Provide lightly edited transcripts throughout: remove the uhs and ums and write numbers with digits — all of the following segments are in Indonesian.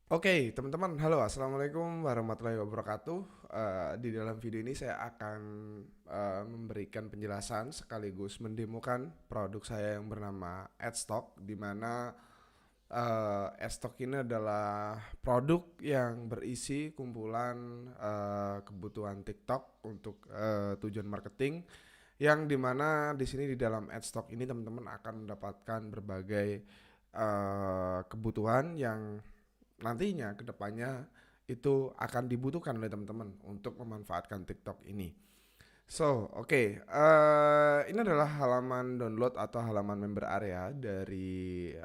Oke, teman-teman, halo, assalamualaikum warahmatullahi wabarakatuh. Di dalam video ini saya akan memberikan penjelasan sekaligus mendemokan produk saya yang bernama Adstock, di mana Adstock ini adalah produk yang berisi kumpulan kebutuhan TikTok untuk tujuan marketing, yang dimana di sini di dalam Adstock ini teman-teman akan mendapatkan berbagai kebutuhan yang nantinya kedepannya itu akan dibutuhkan oleh teman-teman untuk memanfaatkan TikTok ini. Ini adalah halaman download atau halaman member area dari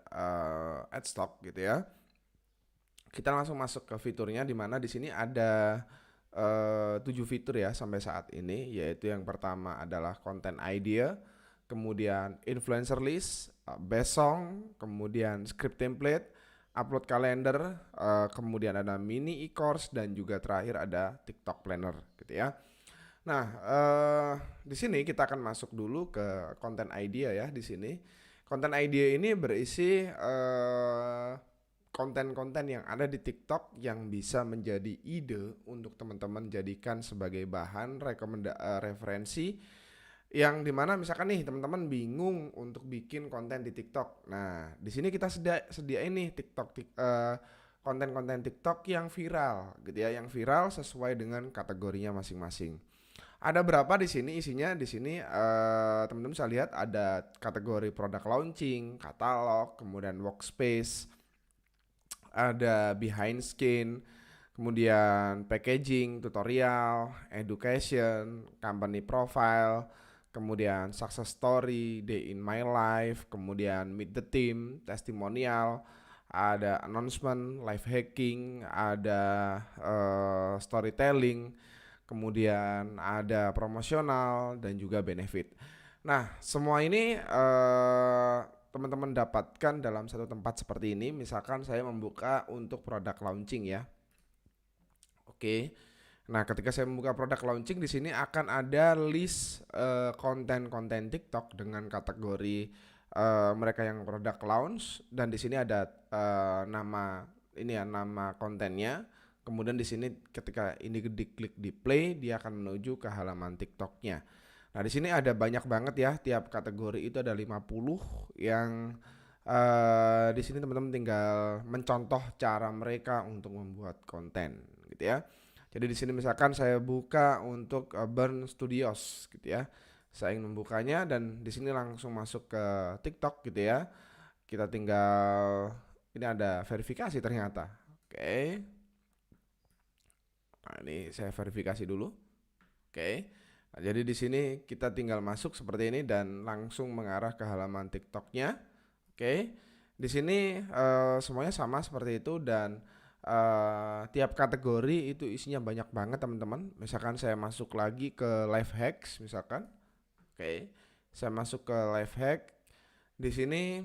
Adstock gitu ya. Kita langsung masuk ke fiturnya, di mana di sini ada 7 fitur ya sampai saat ini, yaitu yang pertama adalah content idea, kemudian influencer list, best song, kemudian script template, upload kalender, kemudian ada mini e-course, dan juga terakhir ada TikTok planner gitu ya. Nah, di sini kita akan masuk dulu ke content idea ya. Di sini content idea ini berisi konten-konten yang ada di TikTok yang bisa menjadi ide untuk teman-teman jadikan sebagai bahan referensi, yang dimana misalkan nih teman-teman bingung untuk bikin konten di TikTok. Nah, di sini kita sediain nih konten-konten TikTok yang viral gitu ya, yang viral sesuai dengan kategorinya masing-masing. Ada berapa di sini isinya? Di sini teman-teman bisa lihat ada kategori product launching, katalog, kemudian workspace, ada behind skin, kemudian packaging, tutorial, education, company profile, kemudian success story, day in my life, kemudian meet the team, testimonial, ada announcement, life hacking, ada storytelling, kemudian ada promosional dan juga benefit. Nah, semua ini teman-teman dapatkan dalam satu tempat seperti ini. Misalkan saya membuka untuk produk launching ya. Oke. Nah, ketika saya membuka produk launching, di sini akan ada list konten-konten TikTok dengan kategori mereka yang produk launch, dan di sini ada nama ini ya, nama kontennya. Kemudian di sini ketika ini diklik di play, dia akan menuju ke halaman TikToknya. Nah, di sini ada banyak banget ya, tiap kategori itu ada 50 yang di sini teman-teman tinggal mencontoh cara mereka untuk membuat konten gitu ya. Jadi di sini misalkan saya buka untuk Burn Studios gitu ya. Saya ingin membukanya dan di sini langsung masuk ke TikTok gitu ya. Kita tinggal, ini ada verifikasi ternyata. Oke. Nah, ini saya verifikasi dulu. Oke. Nah, jadi di sini kita tinggal masuk seperti ini dan langsung mengarah ke halaman TikToknya. Oke. Di sini semuanya sama seperti itu, dan tiap kategori itu isinya banyak banget teman-teman. Misalkan saya masuk lagi ke life hacks misalkan. Oke. Saya masuk ke life hack. Di sini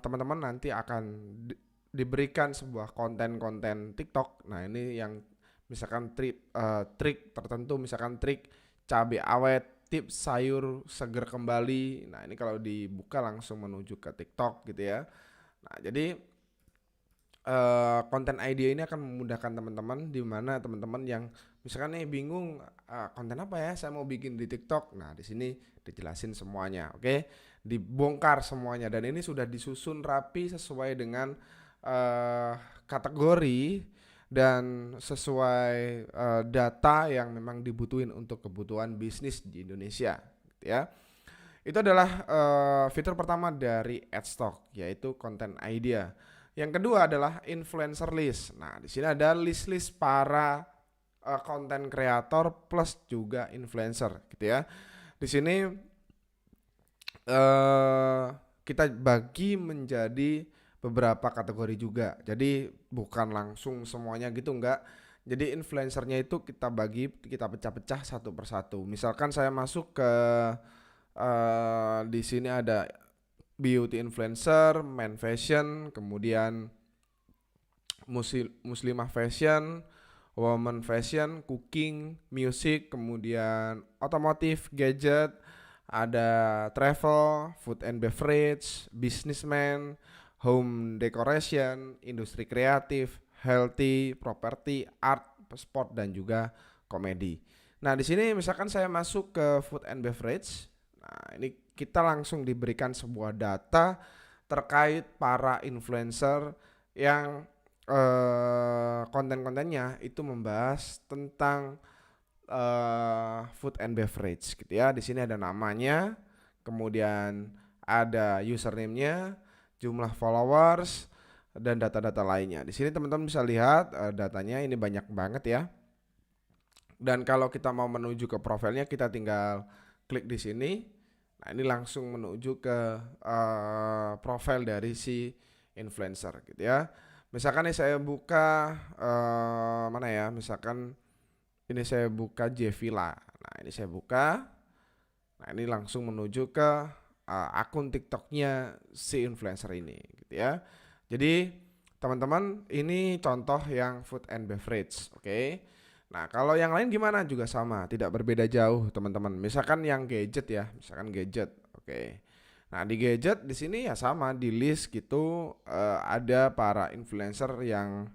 teman-teman nanti akan diberikan sebuah konten-konten TikTok. Nah, ini yang misalkan trik tertentu, misalkan trik cabai awet, tips sayur seger kembali. Nah, ini kalau dibuka langsung menuju ke TikTok gitu ya. Nah, jadi konten idea ini akan memudahkan teman-teman, di mana teman-teman yang misalkan nih bingung konten apa ya saya mau bikin di TikTok. Nah, di sini dijelasin semuanya, oke? Dibongkar semuanya, dan ini sudah disusun rapi sesuai dengan uh, kategori dan sesuai data yang memang dibutuhin untuk kebutuhan bisnis di Indonesia gitu ya. Itu adalah fitur pertama dari Adstock, yaitu content idea. Yang kedua adalah influencer list. Nah, di sini ada list-list para content creator plus juga influencer gitu ya. Di sini eh kita bagi menjadi beberapa kategori juga. Jadi bukan langsung semuanya gitu, enggak. Jadi influencernya itu kita bagi, kita pecah-pecah satu persatu. Misalkan saya masuk ke di sini ada beauty influencer, man fashion, kemudian muslimah fashion, woman fashion, cooking, music, kemudian otomotif, gadget, ada travel, food and beverage, businessman, home decoration, industri kreatif, healthy, property, art, sport dan juga komedi. Nah, di sini misalkan saya masuk ke food and beverage. Nah, ini kita langsung diberikan sebuah data terkait para influencer yang konten-kontennya itu membahas tentang food and beverage gitu ya. Di sini ada namanya, kemudian ada username-nya, jumlah followers dan data-data lainnya. Di sini teman-teman bisa lihat datanya ini banyak banget ya. Dan kalau kita mau menuju ke profilnya, kita tinggal klik di sini. Nah, ini langsung menuju ke profil dari si influencer gitu ya. Misalkan nih saya buka mana ya? Misalkan ini saya buka Jevila. Nah, ini saya buka. Nah, ini langsung menuju ke akun TikToknya si influencer ini gitu ya. Jadi teman-teman, ini contoh yang food and beverage, oke. Nah, kalau yang lain gimana? Juga sama, tidak berbeda jauh, teman-teman. Misalkan yang gadget ya, misalkan gadget, oke. Nah, di gadget di sini ya sama, di list gitu ada para influencer yang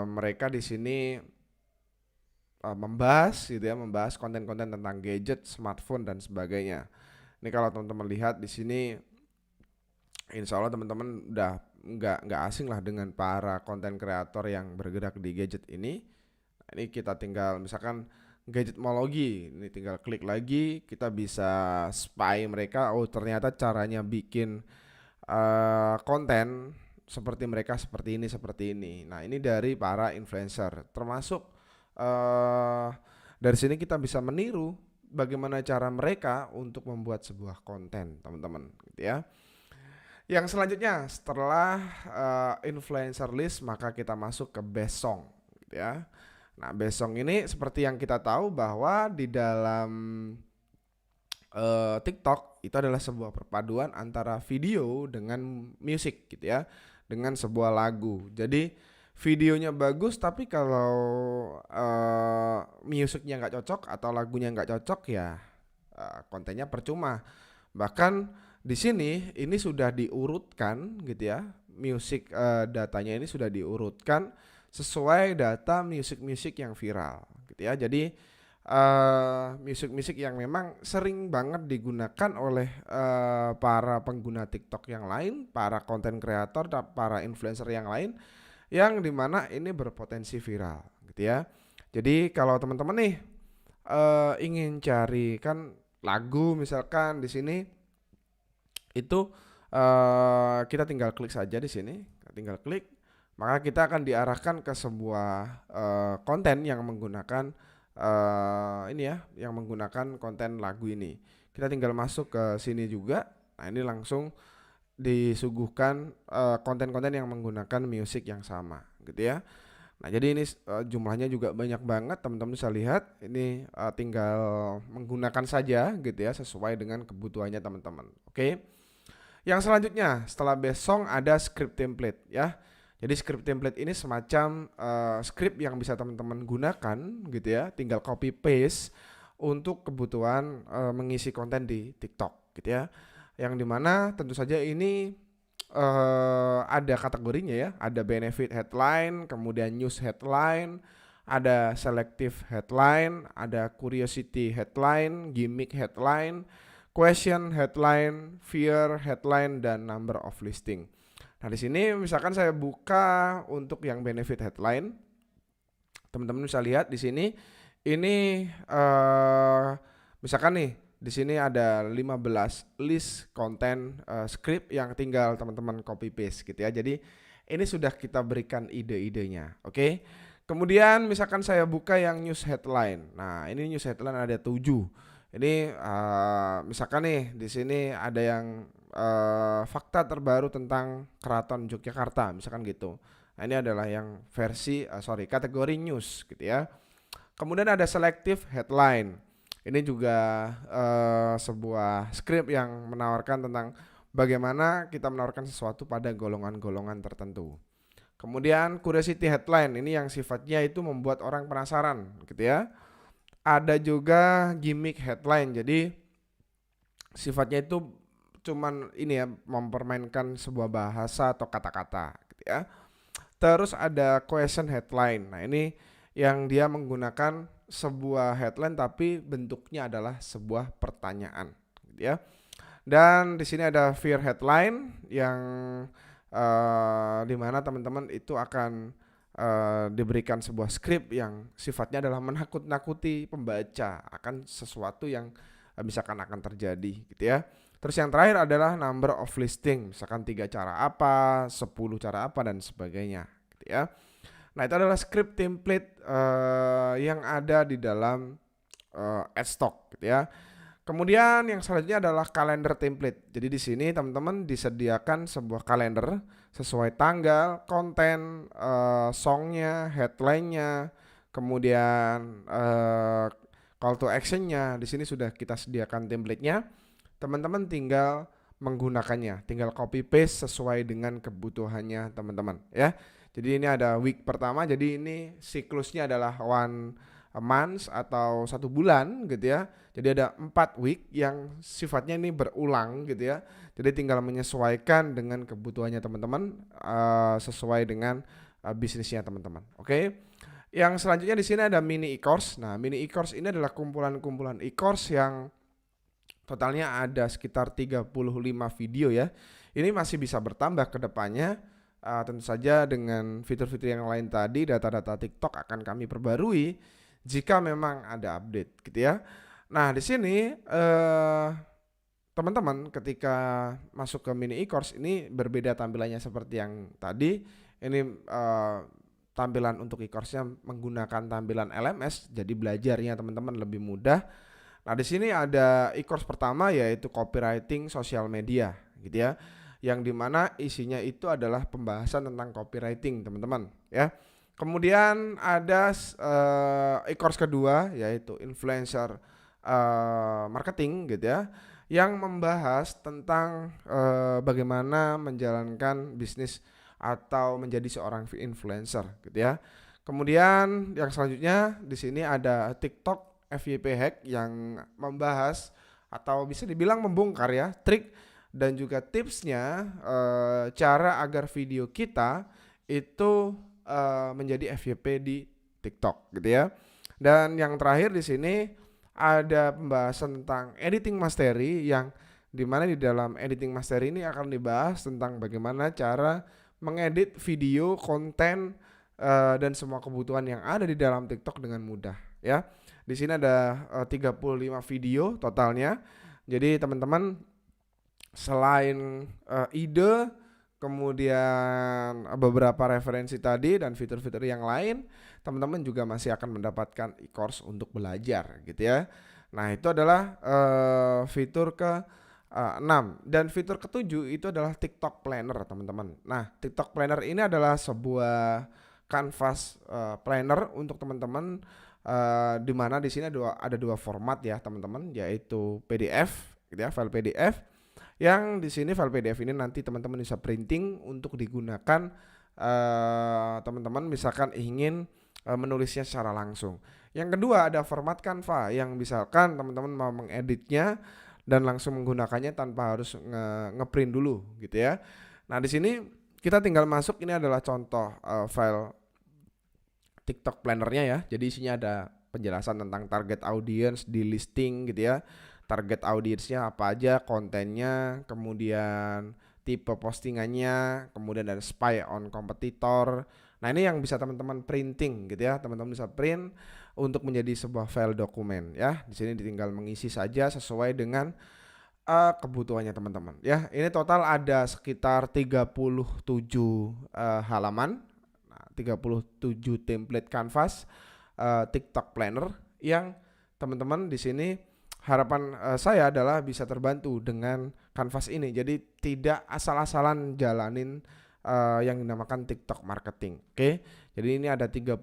mereka di sini membahas gitu ya, membahas konten-konten tentang gadget, smartphone dan sebagainya. Ini kalau teman-teman lihat di sini, insya Allah teman-teman udah nggak asing lah dengan para konten kreator yang bergerak di gadget ini. Nah, ini kita tinggal misalkan gadgetmologi, ini tinggal klik lagi, kita bisa spy mereka. Oh, ternyata caranya bikin konten seperti mereka seperti ini. Nah, ini dari para influencer, termasuk dari sini kita bisa meniru bagaimana cara mereka untuk membuat sebuah konten, teman-teman, gitu ya. Yang selanjutnya setelah influencer list, maka kita masuk ke best song, gitu ya. Nah, best song ini seperti yang kita tahu bahwa di dalam TikTok itu adalah sebuah perpaduan antara video dengan musik, gitu ya, dengan sebuah lagu. Jadi videonya bagus, tapi kalau musiknya nggak cocok atau lagunya nggak cocok ya kontennya percuma. Bahkan di sini ini sudah diurutkan gitu ya, musik datanya ini sudah diurutkan sesuai data musik yang viral gitu ya. Jadi musik yang memang sering banget digunakan oleh para pengguna TikTok yang lain, para konten kreator, para influencer yang lain, yang dimana ini berpotensi viral gitu ya. Jadi kalau teman-teman nih ingin cari kan lagu misalkan di sini itu kita tinggal klik saja di sini, tinggal klik, maka kita akan diarahkan ke sebuah konten yang menggunakan ini ya, yang menggunakan konten lagu ini. Kita tinggal masuk ke sini juga. Nah, ini langsung disuguhkan konten-konten yang menggunakan musik yang sama gitu ya. Nah, jadi ini jumlahnya juga banyak banget, teman-teman bisa lihat. Ini tinggal menggunakan saja gitu ya, sesuai dengan kebutuhannya teman-teman. Oke. Yang selanjutnya setelah best song ada script template ya. Jadi script template ini semacam script yang bisa teman-teman gunakan gitu ya, tinggal copy paste untuk kebutuhan mengisi konten di TikTok gitu ya. Yang dimana tentu saja ini ada kategorinya ya, ada benefit headline, kemudian news headline, ada selective headline, ada curiosity headline, gimmick headline, question headline, fear headline, dan number of listing. Nah, di sini misalkan saya buka untuk yang benefit headline, teman-teman bisa lihat di sini ini misalkan nih di sini ada 15 list konten script yang tinggal teman-teman copy paste gitu ya. Jadi ini sudah kita berikan ide-idenya. Oke. Kemudian misalkan saya buka yang news headline. Nah, ini news headline ada 7. Ini misalkan nih di sini ada yang fakta terbaru tentang Keraton Yogyakarta, misalkan gitu. Nah, ini adalah yang versi kategori news gitu ya. Kemudian ada selective headline. Ini juga sebuah script yang menawarkan tentang bagaimana kita menawarkan sesuatu pada golongan-golongan tertentu. Kemudian curiosity headline, ini yang sifatnya itu membuat orang penasaran gitu ya. Ada juga gimmick headline, jadi sifatnya itu cuman ini ya, mempermainkan sebuah bahasa atau kata-kata gitu ya. Terus ada question headline. Nah, ini yang dia menggunakan sebuah headline tapi bentuknya adalah sebuah pertanyaan gitu ya. Dan di sini ada fear headline yang di mana teman-teman itu akan diberikan sebuah skrip yang sifatnya adalah menakut-nakuti pembaca akan sesuatu yang misalkan akan terjadi gitu ya. Terus yang terakhir adalah number of listing, misalkan 3 cara apa, 10 cara apa dan sebagainya gitu ya. Nah, itu adalah script template yang ada di dalam Adstock gitu ya. Kemudian yang selanjutnya adalah kalender template. Jadi di sini teman-teman disediakan sebuah kalender sesuai tanggal, konten, songnya, headline-nya, kemudian call to action-nya. Di sini sudah kita sediakan template-nya. Teman-teman tinggal menggunakannya, tinggal copy paste sesuai dengan kebutuhannya teman-teman ya. Jadi ini ada week pertama, jadi ini siklusnya adalah one month atau 1 bulan gitu ya. Jadi ada 4 week yang sifatnya ini berulang gitu ya. Jadi tinggal menyesuaikan dengan kebutuhannya teman-teman, sesuai dengan bisnisnya teman-teman. Oke. Yang selanjutnya di sini ada mini e-course. Nah, mini e-course ini adalah kumpulan-kumpulan e-course yang totalnya ada sekitar 35 video ya. Ini masih bisa bertambah ke depannya. Tentu saja dengan fitur-fitur yang lain tadi, data-data TikTok akan kami perbarui jika memang ada update gitu ya. Nah, di sini teman-teman ketika masuk ke mini e-course ini berbeda tampilannya seperti yang tadi. Ini tampilan untuk e-course-nya menggunakan tampilan LMS, jadi belajarnya teman-teman lebih mudah. Nah, di sini ada e-course pertama yaitu copywriting sosial media gitu ya. Yang dimana isinya itu adalah pembahasan tentang copywriting teman-teman ya. Kemudian ada e-course kedua yaitu influencer marketing gitu ya, yang membahas tentang bagaimana menjalankan bisnis atau menjadi seorang influencer gitu ya. Kemudian yang selanjutnya di sini ada TikTok FYP hack yang membahas atau bisa dibilang membongkar ya trik dan juga tipsnya cara agar video kita itu menjadi FYP di TikTok gitu ya. Dan yang terakhir di sini ada pembahasan tentang editing mastery yang dimana di dalam editing mastery ini akan dibahas tentang bagaimana cara mengedit video, konten dan semua kebutuhan yang ada di dalam TikTok dengan mudah ya. Di sini ada 35 video totalnya. Jadi teman-teman selain ide, kemudian beberapa referensi tadi dan fitur-fitur yang lain, teman-teman juga masih akan mendapatkan e-course untuk belajar gitu ya. Nah, itu adalah fitur ke 6 dan fitur ketujuh itu adalah TikTok Planner teman-teman. Nah, TikTok Planner ini adalah sebuah canvas planner untuk teman-teman, di mana di sini ada dua format ya teman-teman, yaitu PDF gitu ya, file PDF. Yang di sini file PDF ini nanti teman-teman bisa printing untuk digunakan teman-teman misalkan ingin menulisnya secara langsung. Yang kedua ada format Canva yang misalkan teman-teman mau mengeditnya dan langsung menggunakannya tanpa harus ngeprint dulu gitu ya. Nah, di sini kita tinggal masuk, ini adalah contoh file TikTok plannernya ya. Jadi isinya ada penjelasan tentang target audience di listing gitu ya. Target audiensnya apa aja, kontennya, kemudian tipe postingannya, kemudian ada spy on kompetitor. Nah, ini yang bisa teman-teman printing gitu ya. Teman-teman bisa print untuk menjadi sebuah file dokumen ya. Di sini tinggal mengisi saja sesuai dengan kebutuhannya teman-teman ya. Ini total ada sekitar 37 halaman. 37 template canvas TikTok Planner yang teman-teman di sini harapan saya adalah bisa terbantu dengan canvas ini. Jadi tidak asal-asalan jalanin yang dinamakan TikTok marketing. Oke. Jadi ini ada 37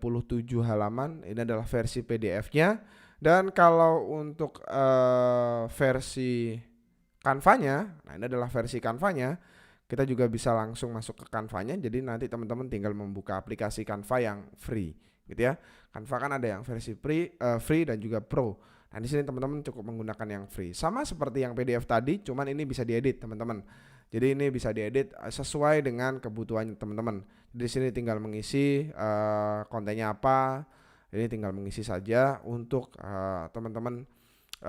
halaman. Ini adalah versi PDF-nya. Dan kalau untuk versi Canva-nya, nah ini adalah versi Canva-nya. Kita juga bisa langsung masuk ke Canva-nya. Jadi nanti teman-teman tinggal membuka aplikasi Canva yang free gitu ya. Canva kan ada yang versi free dan juga pro. Nah, di sini teman-teman cukup menggunakan yang free. Sama seperti yang PDF tadi, cuman ini bisa diedit, teman-teman. Jadi ini bisa diedit sesuai dengan kebutuhan teman-teman. Di sini tinggal mengisi kontennya apa. Ini tinggal mengisi saja untuk teman-teman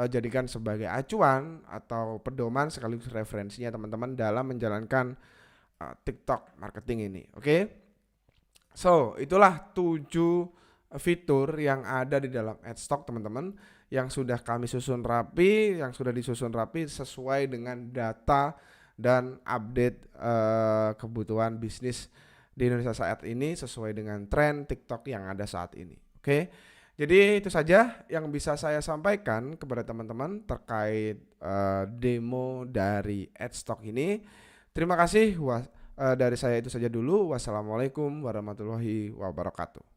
jadikan sebagai acuan atau pedoman sekaligus referensinya teman-teman dalam menjalankan TikTok marketing ini. Oke. So, itulah 7 fitur yang ada di dalam Adstock teman-teman, yang sudah kami susun rapi, yang sudah disusun rapi sesuai dengan data dan update kebutuhan bisnis di Indonesia saat ini sesuai dengan tren TikTok yang ada saat ini. Oke. Jadi itu saja yang bisa saya sampaikan kepada teman-teman terkait demo dari Adstock ini. Terima kasih. Dari saya itu saja dulu. Wassalamualaikum warahmatullahi wabarakatuh.